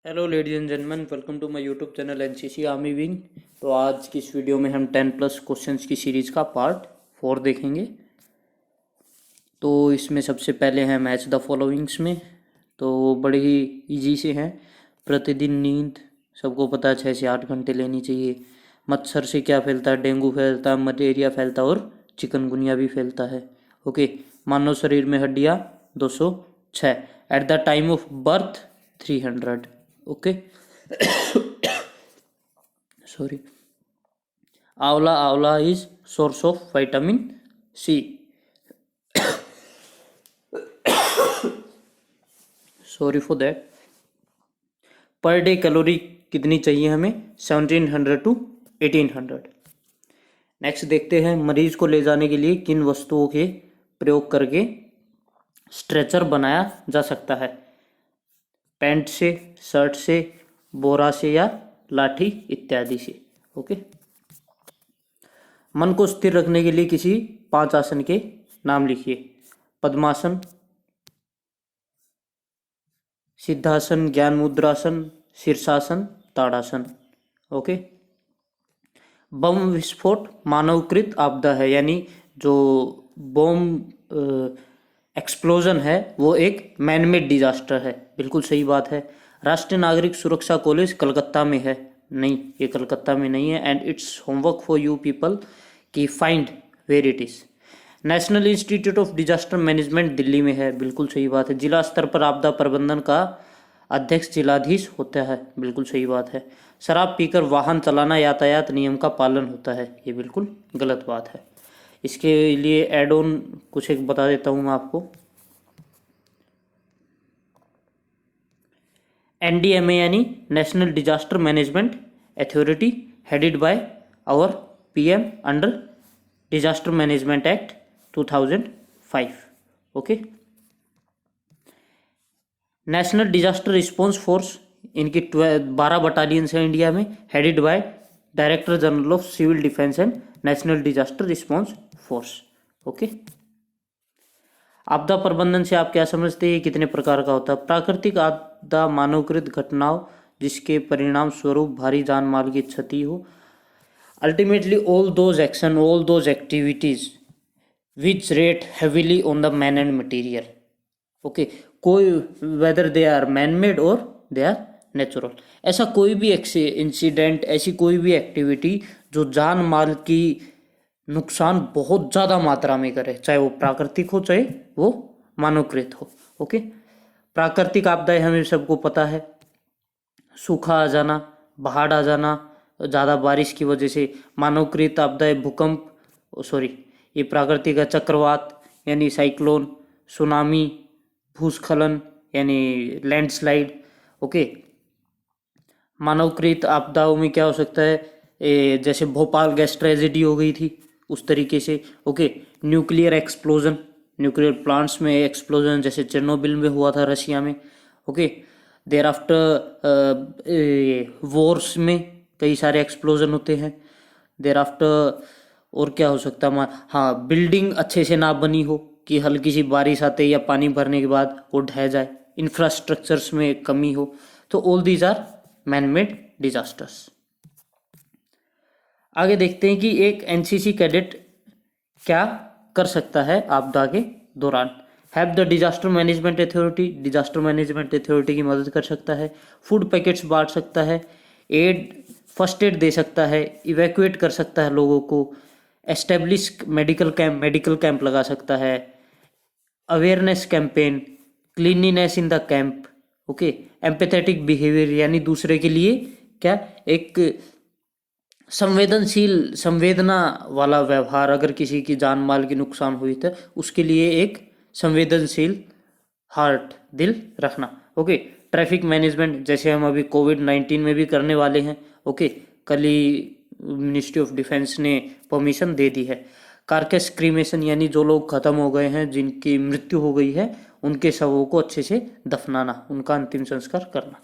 Hello ladies and gentleman, welcome to my YouTube channel NCC army wing. तो आज की इस वीडियो में हम 10+ क्वेश्चंस की सीरीज़ का पार्ट 4 देखेंगे। तो इसमें सबसे पहले है मैच द फॉलोइंग्स में। तो बड़े ही इजी से हैं। प्रतिदिन नींद सबको पता है 6 से 8 घंटे लेनी चाहिए। मच्छर से क्या फैलता है? डेंगू फैलता है, मलेरिया फैलता है और चिकनगुनिया भी फैलता है। ओके। मानव शरीर में हड्डियाँ 206। At the time of birth 300। Okay. Sorry. Amla amla is source of vitamin C. Sorry for that. Per day calorie कितनी चाहिए हमें? 1700 to 1800। नेक्स्ट देखते हैं, मरीज को ले जाने के लिए किन वस्तुओं के प्रयोग करके स्ट्रेचर बनाया जा सकता है? पैंट से, शर्ट से, बोरा से या लाठी इत्यादि से। ओके। मन को स्थिर रखने के लिए किसी 5 आसन के नाम लिखिए। पद्मासन, सिद्धासन, ज्ञान मुद्रासन, शीर्षासन, ताड़ासन। ओके। बम विस्फोट मानवकृत आपदा है, यानी जो बम एक्सप्लोजन है वो एक मैनमेड डिजास्टर है। बिल्कुल सही बात है। राष्ट्रीय नागरिक सुरक्षा कॉलेज कलकत्ता में है। नहीं, ये कलकत्ता में नहीं है। And it's homework for you people कि find where it is. National institute of disaster management Delhi में है। बिल्कुल सही बात है। जिला स्तर पर आपदा प्रबंधन का अध्यक्ष जिलाधीश होता है। बिल्कुल सही बात है। शराब पीकर वाहन चलाना यातायात नियम का पालन होता है। ये बिल्कुल गलत बात है। इसके लिए एड ऑन कुछ एक बता देता हूँ मैं आपको। एनडीएमए यानी national disaster management authority, headed by our PM under disaster management act 2005। Okay. National disaster response force, इनकी 12 बटालियंस हैं इंडिया में, headed by director general of civil defence and national disaster response force. Okay. आपदा प्रबंधन से आप क्या समझते हैं? कितने प्रकार का होता है? प्राकृतिक आपदा मानवकृत घटनाओं जिसके परिणाम स्वरूप भारी जान माल की क्षति हो। Ultimately all those action, all those activities which rate heavily on the man and material. Okay. कोई whether they are man made और दे आर नेचुरल, ऐसा कोई भी इंसिडेंट, ऐसी कोई भी एक्टिविटी जो जान माल की नुकसान बहुत ज़्यादा मात्रा में करे, चाहे वो प्राकृतिक हो चाहे वो मानवकृत हो। ओके। प्राकृतिक आपदाएं हमें सबको पता है। सूखा आ जाना, बाढ़ आ जाना ज़्यादा बारिश की वजह से। मानवकृत आपदाएं भूकंप, सॉरी ये प्राकृतिक है, चक्रवात यानी साइक्लोन, सुनामी, भूस्खलन यानी लैंडस्लाइड। ओके। मानवकृत आपदाओं में क्या हो सकता है? जैसे भोपाल गैस ट्रेजेडी हो गई थी उस तरीके से। Okay. Nuclear explosion, nuclear plants में एक्सप्लोजन जैसे चेरनोबिल में हुआ था रशिया में। ओके। देर आफ्टर वॉर्स में कई सारे एक्सप्लोजन होते हैं। देर आफ्टर और क्या हो सकता है? हाँ, बिल्डिंग अच्छे से ना बनी हो कि हल्की सी बारिश आते या पानी भरने के बाद वो ढह जाए, इंफ्रास्ट्रक्चर्स में कमी हो। तो all these are man made disasters. आगे देखते हैं कि एक एनसीसी कैडेट क्या कर सकता है आपदा के दौरान। Have the disaster management authority, disaster management authority की मदद कर सकता है। फूड पैकेट्स बांट सकता है। फर्स्ट एड दे सकता है। इवैक्यूएट कर सकता है लोगों को। एस्टेब्लिश मेडिकल कैंप लगा सकता है। Awareness campaign, cleanliness in the camp. Okay. Empathetic behaviour यानी दूसरे के लिए क्या एक संवेदना वाला व्यवहार। अगर किसी की जान माल की नुकसान हुई तो उसके लिए एक संवेदनशील हार्ट, दिल रखना। ओके। ट्रैफिक मैनेजमेंट, जैसे हम अभी कोविड-19 में भी करने वाले हैं। ओके। कल ही मिनिस्ट्री ऑफ डिफेंस ने परमिशन दे दी है। कार्केस क्रीमेशन यानी जो लोग खत्म हो गए हैं, जिनकी मृत्यु हो गई है, उनके शवों को अच्छे से दफनाना, उनका अंतिम संस्कार करना।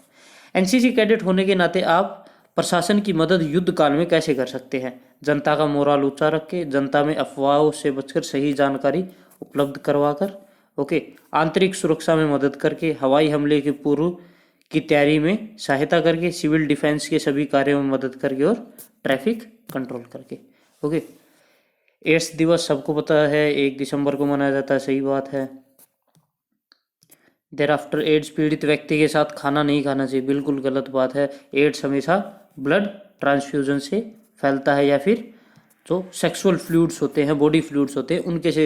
एनसीसी कैडेट होने के नाते आप प्रशासन की मदद युद्ध काल में कैसे कर सकते हैं? जनता का मोराल ऊंचा रख के, जनता में अफवाहों से बचकर सही जानकारी उपलब्ध करवाकर। ओके। आंतरिक सुरक्षा में मदद करके, हवाई हमले के पूर्व की तैयारी में सहायता करके, सिविल डिफेंस के सभी कार्यों में मदद करके और ट्रैफिक कंट्रोल करके। ओके, एड्स दिवस सबको पता है 1 दिसंबर को मनाया जाता है, सही बात है। देर आफ्टर एड्स पीड़ित व्यक्ति के साथ खाना नहीं खाना चाहिए, बिल्कुल गलत बात है। एड्स हमेशा ब्लड ट्रांसफ्यूजन से फैलता है या फिर जो सेक्सुअल फ्लूइड्स होते हैं, बॉडी फ्लूइड्स होते हैं, उनके से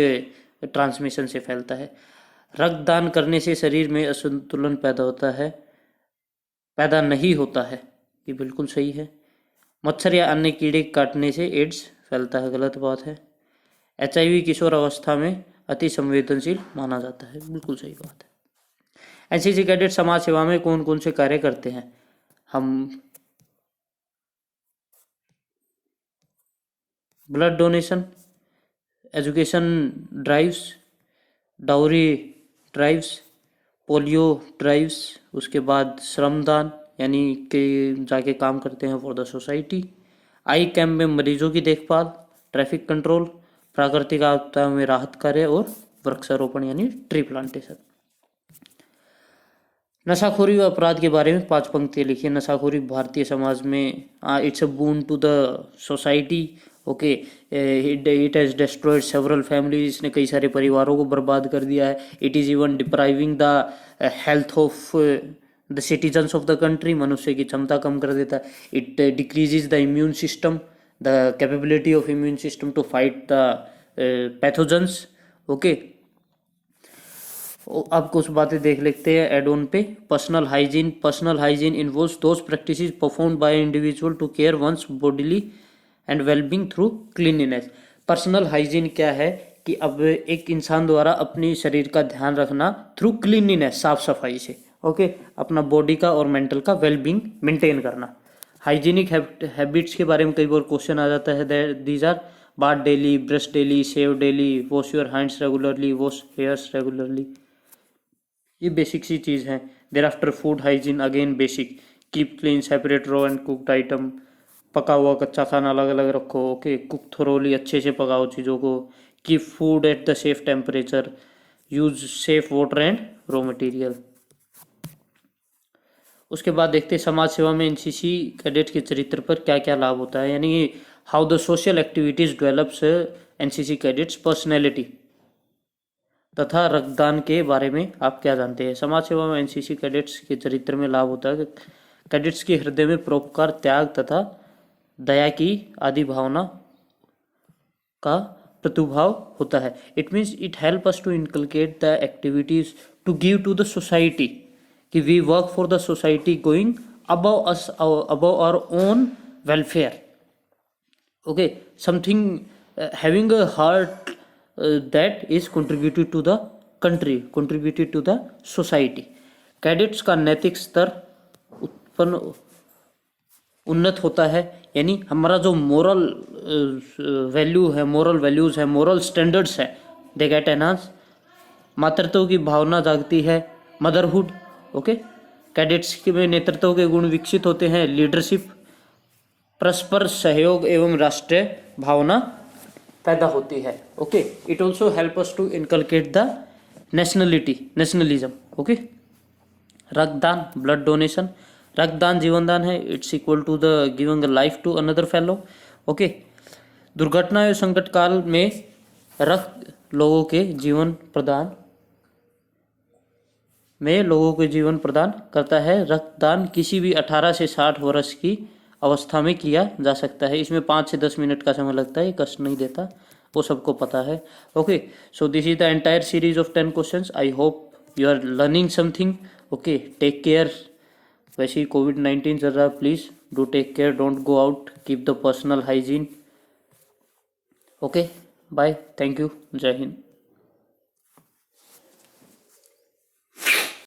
ट्रांसमिशन से फैलता है। रक्तदान करने से शरीर में असंतुलन पैदा होता है, पैदा नहीं होता है, ये बिल्कुल सही है। मच्छर या अन्य कीड़े काटने से एड्स फैलता है, गलत बात है। HIV किशोर अवस्था में अति संवेदनशील माना जाता है, बिल्कुल सही बात है। NCC कैडेट समाज सेवा में कौन कौन से कार्य करते हैं? हम blood donation, education drives, dowry drives, polio drives, उसके बाद श्रमदान यानी कि जाके काम करते हैं for the society, I camp में मरीजों की देखभाल, ट्रैफिक कंट्रोल, प्राकृतिक आपदा में राहत कार्य और वृक्षारोपण यानी ट्री प्लांटेशन। नशाखोरी व अपराध के बारे में 5 पंक्तियाँ लिखिए। नशाखोरी भारतीय समाज में it's a boon to the society. Okay, it has destroyed several families, इसने कई सारे परिवारों को बर्बाद कर दिया है। It is even depriving the health of the citizens of the country, मनुष्य की क्षमता कम कर देता है। It decreases the immune system, the capability of immune system to fight the pathogens. Okay, अब कुछ बातें देख लेते हैं एड ऑन पे। Personal hygiene involves those practices performed by individual to care one's bodily and wellbeing through cleanliness. Personal hygiene क्या है कि अब एक इंसान द्वारा अपनी शरीर का ध्यान रखना थ्रू क्लीनलीनेस, साफ सफाई से। ओके, अपना बॉडी का और मेंटल का वेलबींग मेंटेन करना। हाइजीनिक हैबिट्स के बारे में कई बार क्वेश्चन आ जाता है। These are bath daily, brush daily, shave daily, wash your hands regularly, wash hairs regularly, ये बेसिक सी चीज़ है। There after food hygiene, again basic, keep clean, separate raw and cooked item, पका हुआ कच्चा खाना अलग अलग रखो। ओके, कुक थोरोली, अच्छे से पकाओ चीज़ों को। Keep food at the safe temperature, use safe water and raw material. उसके बाद देखते हैं समाज सेवा में NCC कैडेट के चरित्र पर क्या क्या लाभ होता है, यानी how the social activities develops NCC cadets personality, तथा रक्तदान के बारे में आप क्या जानते हैं। समाज सेवा में NCC कैडेट्स के चरित्र में लाभ होता है कि कैडेट्स के हृदय में परोपकार, त्याग तथा दया की आदि भावना का प्रतिभाव होता है। It means it help us to inculcate the activities to give to the society, कि we work for the society going above us, above our own welfare. Okay, something having a heart that is contributed to the country, contributed to the society। Cadets का नैतिक स्तर उन्नत होता है, यानी हमारा जो मोरल वैल्यू है, मोरल वैल्यूज है, मोरल स्टैंडर्ड्स है, दे गेट एनहांस। मातृत्व की भावना जागती है, मदरहुड। ओके, कैडेट्स के में नेतृत्व के गुण विकसित होते हैं, लीडरशिप, परस्पर सहयोग एवं राष्ट्रीय भावना पैदा होती है। Okay, it also help us to inculcate the nationalism. Okay, रक्तदान, ब्लड डोनेशन, रक्तदान जीवनदान है, it's equal to the giving a life to another fellow. Okay, दुर्घटना या संकट काल में रक्त लोगों के जीवन प्रदान करता है। रक्तदान किसी भी 18 से 60 वर्ष की अवस्था में किया जा सकता है। इसमें 5 से 10 मिनट का समय लगता है, कष्ट नहीं देता, वो सबको पता है। Okay, so this is the entire series of 10 questions. I hope you are learning something. Okay, take care. वैसे ही कोविड-19 चल रहा है, please do take care, don't go out, keep the personal hygiene. Okay, bye, thank you, जय हिंद।